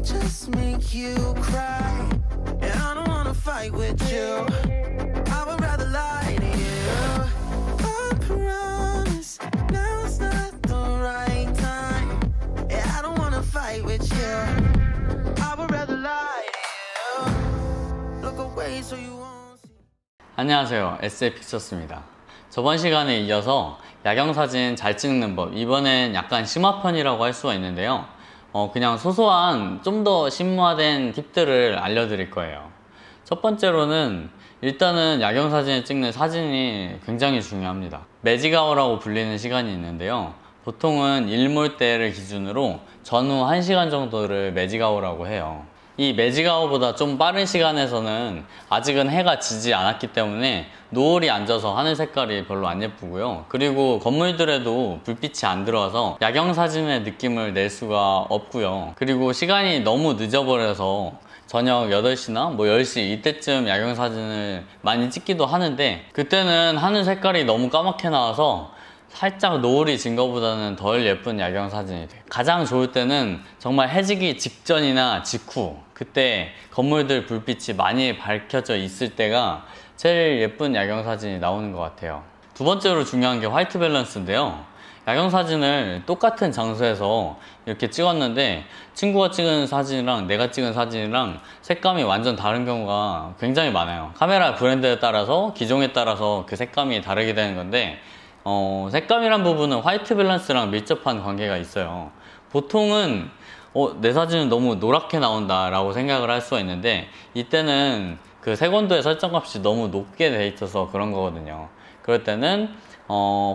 just make you cry. And I don't wanna fight with you. I would rather lie to you. I promise now's not the right time. And I don't wanna fight with you. I would rather lie to you. Look away so you won't see. 안녕하세요, SA픽처스입니다. 저번 시간에 이어서 야경사진 잘 찍는 법, 이번엔 약간 심화편이라고 할 수가 있는데요. 그냥 소소한 좀 더 심화된 팁들을 알려드릴 거예요. 첫 번째로는 일단은 야경사진을 찍는 사진이 굉장히 중요합니다. 매직아워라고 불리는 시간이 있는데요. 보통은 일몰 때를 기준으로 전후 1시간 정도를 매직아워라고 해요. 이 매직아워보다 좀 빠른 시간에서는 아직은 해가 지지 않았기 때문에 노을이 안 져서 하늘 색깔이 별로 안 예쁘고요. 그리고 건물들에도 불빛이 안 들어와서 야경사진의 느낌을 낼 수가 없고요. 그리고 시간이 너무 늦어버려서 저녁 8시나 10시 이때쯤 야경사진을 많이 찍기도 하는데, 그때는 하늘 색깔이 너무 까맣게 나와서 살짝 노을이 진 것보다는 덜 예쁜 야경사진이 돼요. 가장 좋을 때는 정말 해지기 직전이나 직후, 그때 건물들 불빛이 많이 밝혀져 있을 때가 제일 예쁜 야경사진이 나오는 것 같아요. 두 번째로 중요한 게 화이트 밸런스인데요. 야경사진을 똑같은 장소에서 이렇게 찍었는데 친구가 찍은 사진이랑 내가 찍은 사진이랑 색감이 완전 다른 경우가 굉장히 많아요. 카메라 브랜드에 따라서, 기종에 따라서 그 색감이 다르게 되는 건데, 색감이란 부분은 화이트 밸런스랑 밀접한 관계가 있어요. 보통은 내 사진은 너무 노랗게 나온다 라고 생각을 할 수가 있는데, 이때는 그 색온도의 설정값이 너무 높게 돼 있어서 그런 거거든요. 그럴 때는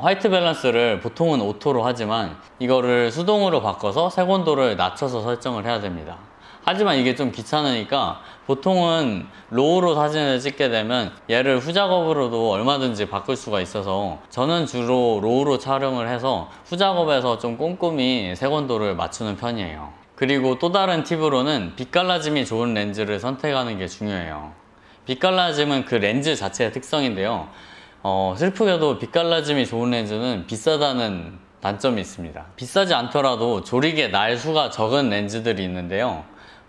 화이트 밸런스를 보통은 오토로 하지만 이거를 수동으로 바꿔서 색온도를 낮춰서 설정을 해야 됩니다. 하지만 이게 좀 귀찮으니까 보통은 로우로 사진을 찍게 되면 얘를 후작업으로도 얼마든지 바꿀 수가 있어서 저는 주로 로우로 촬영을 해서 후작업에서 좀 꼼꼼히 색온도를 맞추는 편이에요. 그리고 또 다른 팁으로는 빛갈라짐이 좋은 렌즈를 선택하는 게 중요해요. 빛갈라짐은 그 렌즈 자체의 특성인데요. 슬프게도 빛갈라짐이 좋은 렌즈는 비싸다는 단점이 있습니다. 비싸지 않더라도 조리개 날 수가 적은 렌즈들이 있는데요.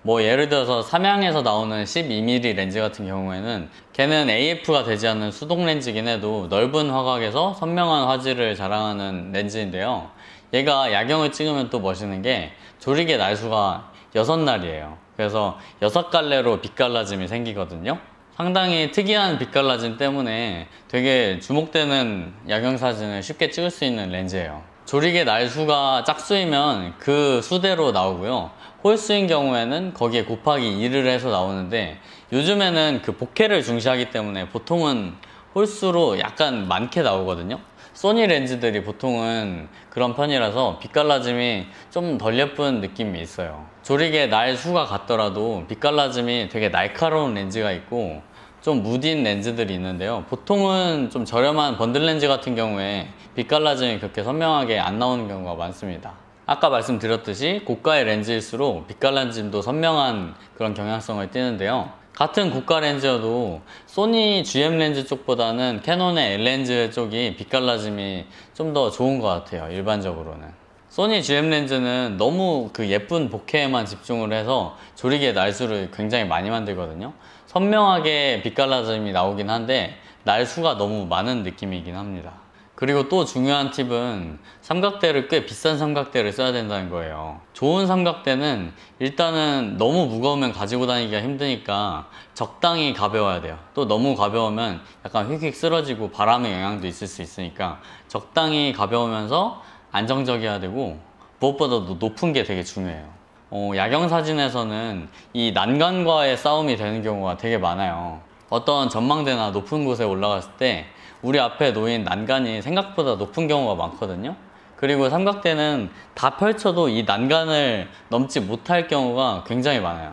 예를 들어서 삼양에서 나오는 12mm 렌즈 같은 경우에는 걔는 AF가 되지 않는 수동 렌즈긴 해도 넓은 화각에서 선명한 화질을 자랑하는 렌즈인데요. 얘가 야경을 찍으면 또 멋있는 게 조리개 날수가 6날이에요. 그래서 6갈래로 빛갈라짐이 생기거든요. 상당히 특이한 빛갈라짐 때문에 되게 주목되는 야경사진을 쉽게 찍을 수 있는 렌즈예요. 조리개 날수가 짝수이면 그 수대로 나오고요. 홀수인 경우에는 거기에 곱하기 2를 해서 나오는데, 요즘에는 그 보케를 중시하기 때문에 보통은 홀수로 약간 많게 나오거든요. 소니 렌즈들이 보통은 그런 편이라서 빛갈라짐이 좀 덜 예쁜 느낌이 있어요. 조리개 날 수가 같더라도 빛갈라짐이 되게 날카로운 렌즈가 있고 좀 무딘 렌즈들이 있는데요. 보통은 좀 저렴한 번들 렌즈 같은 경우에 빛갈라짐이 그렇게 선명하게 안 나오는 경우가 많습니다. 아까 말씀드렸듯이 고가의 렌즈일수록 빛갈라짐도 선명한 그런 경향성을 띠는데요. 같은 고가 렌즈여도 소니 GM 렌즈 쪽보다는 캐논의 L렌즈 쪽이 빛갈라짐이 좀 더 좋은 것 같아요, 일반적으로는. 소니 GM 렌즈는 너무 그 예쁜 보케에만 집중을 해서 조리개 날수를 굉장히 많이 만들거든요. 선명하게 빛갈라짐이 나오긴 한데 날수가 너무 많은 느낌이긴 합니다. 그리고 또 중요한 팁은 삼각대를 꽤 비싼 삼각대를 써야 된다는 거예요. 좋은 삼각대는 일단은 너무 무거우면 가지고 다니기가 힘드니까 적당히 가벼워야 돼요. 또 너무 가벼우면 약간 휙휙 쓰러지고 바람의 영향도 있을 수 있으니까 적당히 가벼우면서 안정적이어야 되고, 무엇보다도 높은 게 되게 중요해요. 야경사진에서는 이 난간과의 싸움이 되는 경우가 되게 많아요. 어떤 전망대나 높은 곳에 올라갔을 때 우리 앞에 놓인 난간이 생각보다 높은 경우가 많거든요. 그리고 삼각대는 다 펼쳐도 이 난간을 넘지 못할 경우가 굉장히 많아요.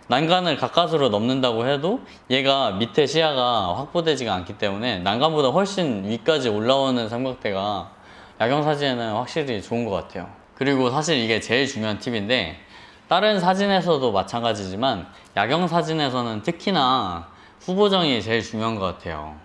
난간을 가까스로 넘는다고 해도 얘가 밑에 시야가 확보되지가 않기 때문에 난간보다 훨씬 위까지 올라오는 삼각대가 야경사진에는 확실히 좋은 것 같아요. 그리고 사실 이게 제일 중요한 팁인데, 다른 사진에서도 마찬가지지만 야경사진에서는 특히나 후보정이 제일 중요한 것 같아요.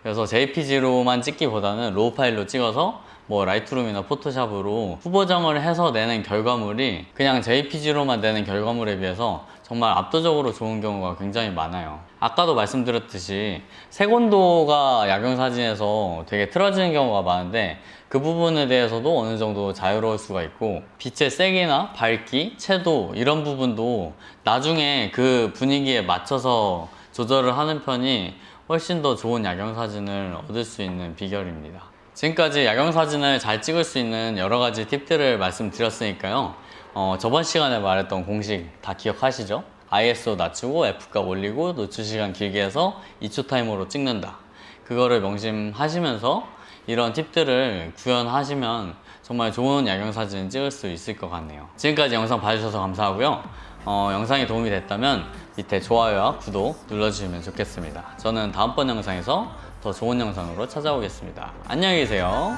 그래서 JPG로만 찍기보다는 로우 파일로 찍어서 뭐 라이트룸이나 포토샵으로 후보정을 해서 내는 결과물이 그냥 JPG로만 내는 결과물에 비해서 정말 압도적으로 좋은 경우가 굉장히 많아요. 아까도 말씀드렸듯이 색온도가 야경사진에서 되게 틀어지는 경우가 많은데 그 부분에 대해서도 어느 정도 자유로울 수가 있고, 빛의 색이나 밝기, 채도 이런 부분도 나중에 그 분위기에 맞춰서 조절을 하는 편이 훨씬 더 좋은 야경사진을 얻을 수 있는 비결입니다. 지금까지 야경사진을 잘 찍을 수 있는 여러 가지 팁들을 말씀드렸으니까요. 저번 시간에 말했던 공식 다 기억하시죠? ISO 낮추고 F값 올리고 노출시간 길게 해서 2초 타이머로 찍는다. 그거를 명심하시면서 이런 팁들을 구현하시면 정말 좋은 야경사진 찍을 수 있을 것 같네요. 지금까지 영상 봐주셔서 감사하고요. 영상이 도움이 됐다면 밑에 좋아요와 구독 눌러주시면 좋겠습니다. 저는 다음번 영상에서 더 좋은 영상으로 찾아오겠습니다. 안녕히 계세요.